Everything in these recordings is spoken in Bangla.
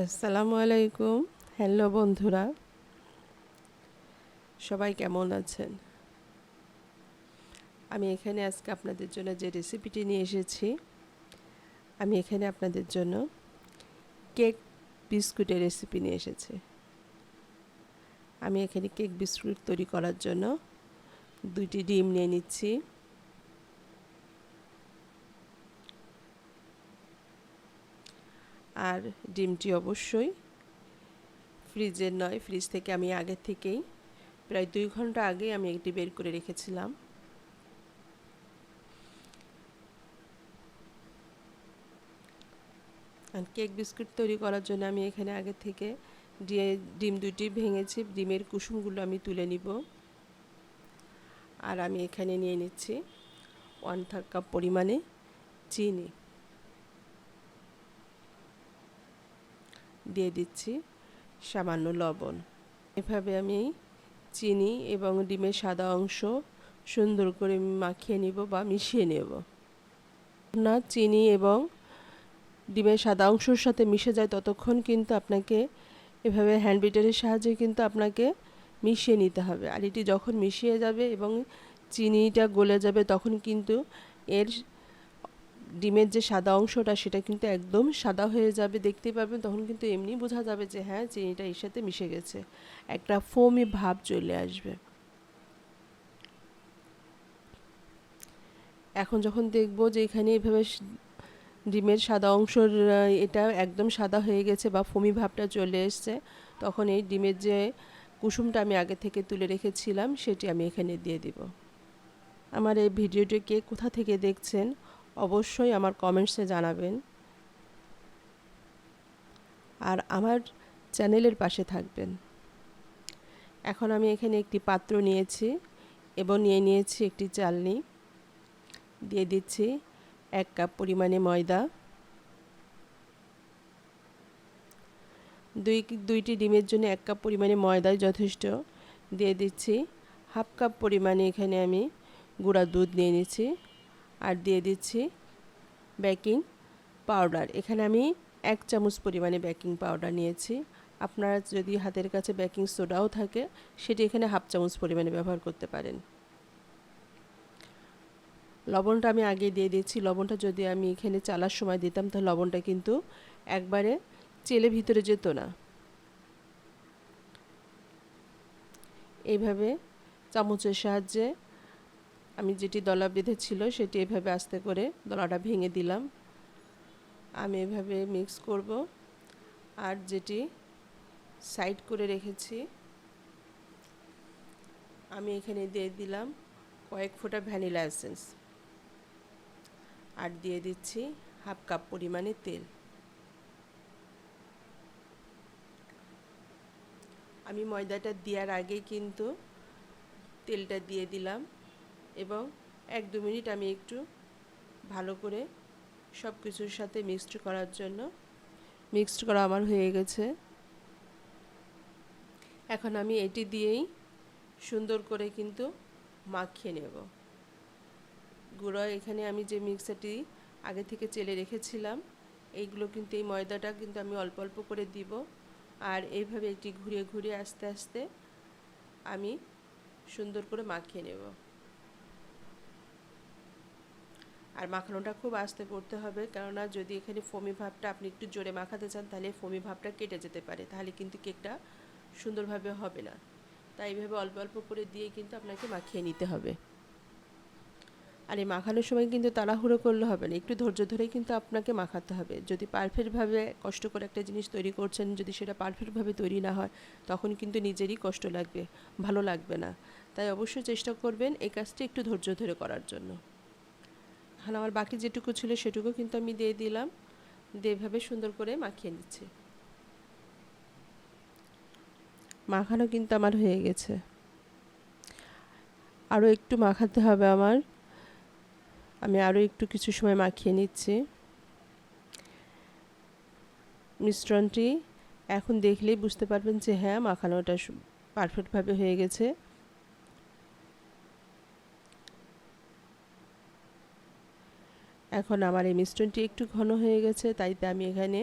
আসসালামু আলাইকুম। হ্যালো বন্ধুরা, সবাই কেমন আছেন? আমি এখানে আজকে আপনাদের জন্য যে রেসিপিটি নিয়ে এসেছি, আমি এখানে আপনাদের জন্য কেক বিস্কুটের রেসিপি নিয়ে এসেছি। আমি এখানে কেক বিস্কুট তৈরি করার জন্য 2টি ডিম নিয়ে নিচ্ছি। আর ডিমটি অবশ্যই ফ্রিজের নয়, ফ্রিজ থেকে আমি আগের থেকেই প্রায় 2 ঘন্টা আগে আমি এটি বের করে রেখেছিলাম। আর কেক বিস্কুট তৈরি করার জন্য আমি এখানে আগে থেকে ডিম 2টি ভেঙেছি, ডিমের কুসুমগুলো আমি তুলে নিব। আর আমি এখানে নিয়ে নিচ্ছি 1/3 কাপ পরিমাণে চিনি, দিয়ে দিচ্ছি সামান্য লবণ। এভাবে আমি চিনি এবং ডিমের সাদা অংশ সুন্দর করে মাখিয়ে নিব বা মিশিয়ে নেব। না চিনি এবং ডিমের সাদা অংশের সাথে মিশে যায় ততক্ষণ কিন্তু আপনাকে এভাবে হ্যান্ড বিটারের সাহায্যে কিন্তু আপনাকে মিশিয়ে নিতে হবে। আর এটি যখন মিশিয়ে যাবে এবং চিনিটা গলে যাবে তখন কিন্তু এর ডিমের যে সাদা অংশটা সেটা কিন্তু একদম সাদা হয়ে যাবে, দেখতে পাবেন। তখন কিন্তু এমনি বোঝা যাবে যে হ্যাঁ, চিনিটা এর সাথে মিশে গেছে, একটা ফোমি ভাব চলে আসবে। এখন যখন দেখব যে এখানে এভাবে ডিমের সাদা অংশর এটা একদম সাদা হয়ে গেছে বা ফোমি ভাবটা চলে এসছে, তখন এই ডিমের যে কুসুমটা আমি আগে থেকে তুলে রেখেছিলাম সেটি আমি এখানে দিয়ে দিব। আমার এই ভিডিওটি কে কোথা থেকে দেখছেন অবশ্যই আমার কমেন্টসে জানাবেন, আর আমার চ্যানেলের পাশে থাকবেন। এখন আমি এখানে একটি পাত্র নিয়েছি এবং নিয়ে নিয়েছি একটি চালনি, দিয়ে দিচ্ছি 1 কাপ পরিমাণে ময়দা, দুইটি ডিমের জন্য 1 কাপ পরিমাণে ময়দাই যথেষ্ট। দিয়ে দিচ্ছি 1/2 কাপ পরিমাণে এখানে আমি গুঁড়া দুধ নিয়ে নিচ্ছি। আর দিয়ে দিচ্ছি বেকিং পাউডার। এখানে আমি 1 চামচ পরিমাণে বেকিং পাউডার নিয়েছি। আপনারা যদি হাতের কাছে বেকিং সোডাও থাকে সেটি এখানে 1/2 চামচ পরিমাণে ব্যবহার করতে পারেন। লবণটা আমি আগে দিয়ে দিয়েছি। লবণটা যদি আমি এখানে চালার সময় দিতাম তাহলে লবণটা কিন্তু একবারে চেলে ভিতরে যেত না। এইভাবে চামচের সাহায্যে আমি যেটি দলা বেঁধেছিল সেটি এভাবে আস্তে করে দলাটা ভেঙে দিলাম। আমি এভাবে মিক্স করব। আর যেটি সাইড করে রেখেছি আমি এখানে দিয়ে দিলাম কয়েক ফোঁটা ভ্যানিলা এসেন্স। আর দিয়ে দিচ্ছি 1/2 কাপ পরিমাণে তেল। আমি ময়দাটা দেওয়ার আগেই কিন্তু তেলটা দিয়ে দিলাম এবং 1-2 মিনিট আমি একটু ভালো করে সব কিছুর সাথে মিক্সড করা আমার হয়ে গেছে। এখন আমি এটি দিয়েই সুন্দর করে কিন্তু মাখিয়ে নেব। গুঁড়ো এখানে আমি যে মিক্সারটি আগে থেকে চেলে রেখেছিলাম এইগুলো কিন্তু এই ময়দাটা কিন্তু আমি অল্প অল্প করে দিব। আর এইভাবে এটি ঘুরিয়ে ঘুরিয়ে আস্তে আস্তে আমি সুন্দর করে মাখিয়ে নেব। আর মাখানোটা খুব আস্তে করতে হবে, কেননা যদি এখানে ফোমি ভাবটা আপনি একটু জোরে মাখাতে চান তাহলে ফোমি ভাবটা কেটে যেতে পারে, তাহলে কিন্তু কেকটা সুন্দরভাবে হবে না। তাই এইভাবে অল্প অল্প করে দিয়ে কিন্তু আপনাকে মাখিয়ে নিতে হবে। আর এই মাখানোর সময় কিন্তু তাড়াহুড়ো করলে হবে না, একটু ধৈর্য ধরেই কিন্তু আপনাকে মাখাতে হবে। যদি পারফেক্টভাবে কষ্ট করে একটা জিনিস তৈরি করছেন, যদি সেটা পারফেক্টভাবে তৈরি না হয় তখন কিন্তু নিজেরই কষ্ট লাগবে, ভালো লাগবে না। তাই অবশ্যই চেষ্টা করবেন এই কাজটি একটু ধৈর্য ধরে করার জন্য। এখন আমার বাকি যেটুকু ছিল সেটুকু কিন্তু আমি দিয়ে দিলাম, দিয়ে এভাবে সুন্দর করে মাখিয়ে নিচ্ছি। মাখানো কিন্তু আমার হয়ে গেছে, আরও একটু মাখাতে হবে আমার। আমি আরও একটু কিছু সময় মাখিয়ে নিচ্ছি। মিশ্রণটি এখন দেখলেই বুঝতে পারবেন যে হ্যাঁ, মাখানোটা পারফেক্টভাবে হয়ে গেছে। এখন আমার এই মিশ্রণটি একটু ঘন হয়ে গেছে, তাইতে আমি এখানে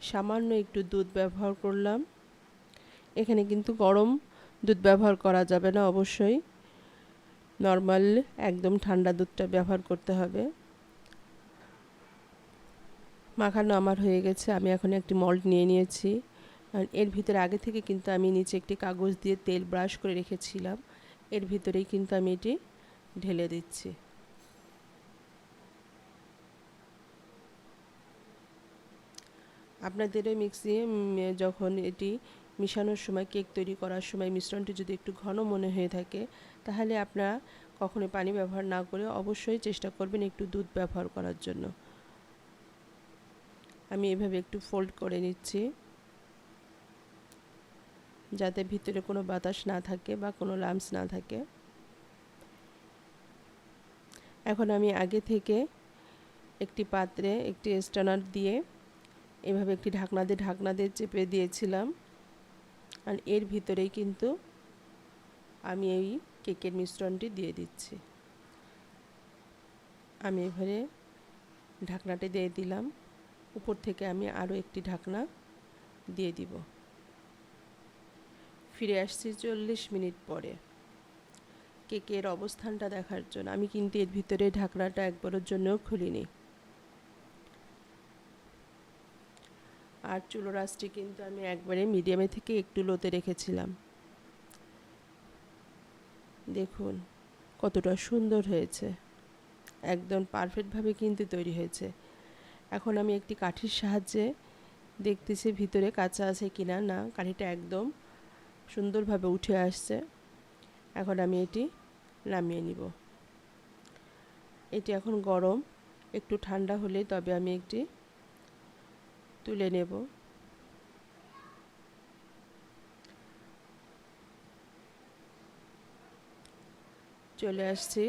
সামান্য একটু দুধ ব্যবহার করলাম। এখানে কিন্তু গরম দুধ ব্যবহার করা যাবে না, অবশ্যই নর্মাল একদম ঠান্ডা দুধটা ব্যবহার করতে হবে। মাখানো আমার হয়ে গেছে। আমি এখন একটি মল্ড নিয়ে নিয়েছি। আর এর ভিতরে আগে থেকে কিন্তু আমি নিচে একটি কাগজ দিয়ে তেল ব্রাশ করে রেখেছিলাম। এর ভিতরেই কিন্তু আমি এটি ঢেলে দিচ্ছি। আপনাদের ওই মিক্সি যখন এটি মিশানোর সময়, কেক তৈরি করার সময় মিশ্রণটি যদি একটু ঘন মনে হয়ে থাকে, তাহলে আপনারা কখনোই পানি ব্যবহার না করে অবশ্যই চেষ্টা করবেন একটু দুধ ব্যবহার করার জন্য। আমি এভাবে একটু ফোল্ড করে নিচ্ছি, যাতে ভিতরে কোনো বাতাস না থাকে বা কোনো লাম্পস না থাকে। এখন আমি আগে থেকে একটি পাত্রে একটি স্ট্যানার দিয়ে এভাবে একটি ঢাকনা দিয়ে চেপে দিয়েছিলাম। আর এর ভিতরেই কিন্তু আমি এই কেকের মিশ্রণটি দিয়ে দিচ্ছি। আমি এবারে ঢাকনাটি দিয়ে দিলাম। উপর থেকে আমি আরও একটি ঢাকনা দিয়ে দিব। ফিরে আসছি 40 মিনিট পরে কেকের অবস্থানটা দেখার জন্য। আমি কিন্তু এর ভিতরে ঢাকনাটা একবারের জন্যও খুলিনি। আর চুলোর আঁচটি কিন্তু আমি একবারে মিডিয়ামে থেকে একটু লোতে রেখেছিলাম। দেখুন কতটা সুন্দর হয়েছে, একদম পারফেক্টভাবে কিন্তু তৈরি হয়েছে। এখন আমি একটি কাঠির সাহায্যে দেখতেছি ভিতরে কাঁচা আছে কিনা। না, কাঠিটা একদম সুন্দরভাবে উঠে আসছে। এখন আমি এটি নামিয়ে নিব। এটি এখন গরম, একটু ঠান্ডা হলে তবে আমি একটি তুলে নেব। চলে আসছি,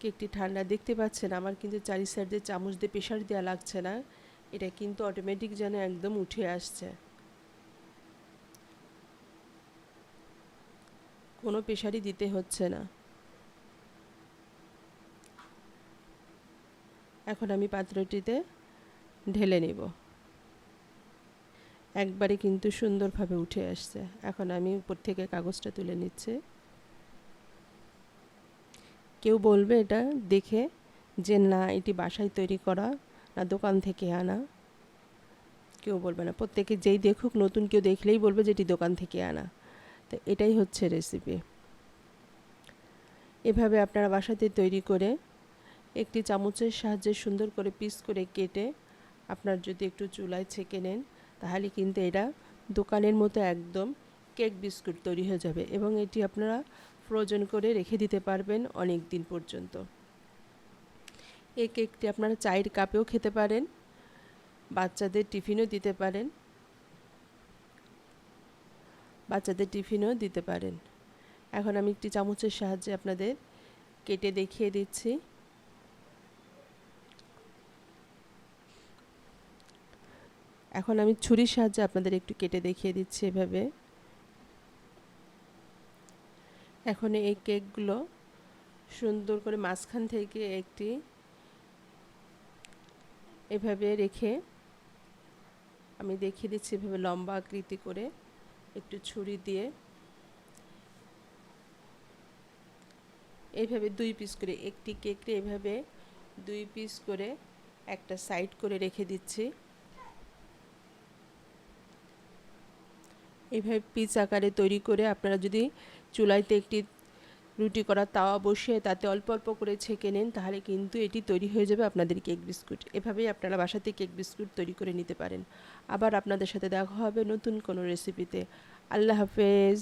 কেকটি ঠান্ডা দেখতে পাচ্ছেন। আমার কিন্তু চারি সাইড দিয়ে চামচ দিয়ে প্রেশার দেওয়া লাগছে না, এটা কিন্তু অটোমেটিক যেন একদম উঠে আসছে, কোনো প্রেশারই দিতে হচ্ছে না। এখন আমি পাত্রটিতে ঢেলে নেব। একবারে কিন্তু সুন্দরভাবে উঠে আসছে। এখন আমি উপর থেকে কাগজটা তুলে নিচ্ছি। কেউ বলবে এটা দেখে যে না এটি বাসায় তৈরি করা না দোকান থেকে আনা, কেউ বলবে না। প্রত্যেকে যেই দেখুক, নতুন কেউ দেখলেই বলবে যে এটি দোকান থেকে আনা। তো এটাই হচ্ছে রেসিপি। এভাবে আপনারা বাসাতে তৈরি করে একটি চামচের সাহায্যে সুন্দর করে পিস করে কেটে আপনার যদি একটু চুলায় ছেঁকে নেন, তাহলে কিন্তু এটা দোকানের মতো একদম কেক বিস্কুট তৈরি হয়ে যাবে। এবং এটি আপনারা ফ্রোজেন করে রেখে দিতে পারবেন অনেক দিন পর্যন্ত। এই কেকটি আপনারা চায়ের কাপেও খেতে পারেন, বাচ্চাদের টিফিনও দিতে পারেন, এখন আমি একটি চামচের সাহায্যে আপনাদের কেটে দেখিয়ে দিচ্ছি। এখন আমি ছুরির সাহায্যে আপনাদের একটু কেটে দেখিয়ে দিচ্ছি এভাবে। এখন এই কেকগুলো সুন্দর করে মাঝখান থেকে একটি এভাবে রেখে আমি দেখিয়ে দিচ্ছি। এভাবে লম্বা আকৃতি করে একটু ছুরি দিয়ে এইভাবে 2 পিস করে, একটি কেককে এভাবে 2 পিস করে একটা সাইড করে রেখে দিচ্ছি। এইভাবে পিস আকারে তৈরি করে আপনারা যদি চুলাইতে একটি রুটি করা তাওয়া বসিয়ে তাতে অল্প অল্প করে ছেঁকে নেন, তাহলে কিন্তু এটি তৈরি হয়ে যাবে আপনাদের কেক বিস্কুট। এভাবেই আপনারা বাসাতে কেক বিস্কুট তৈরি করে নিতে পারেন। আবার আপনাদের সাথে দেখা হবে নতুন কোনো রেসিপিতে। আল্লাহ হাফেজ।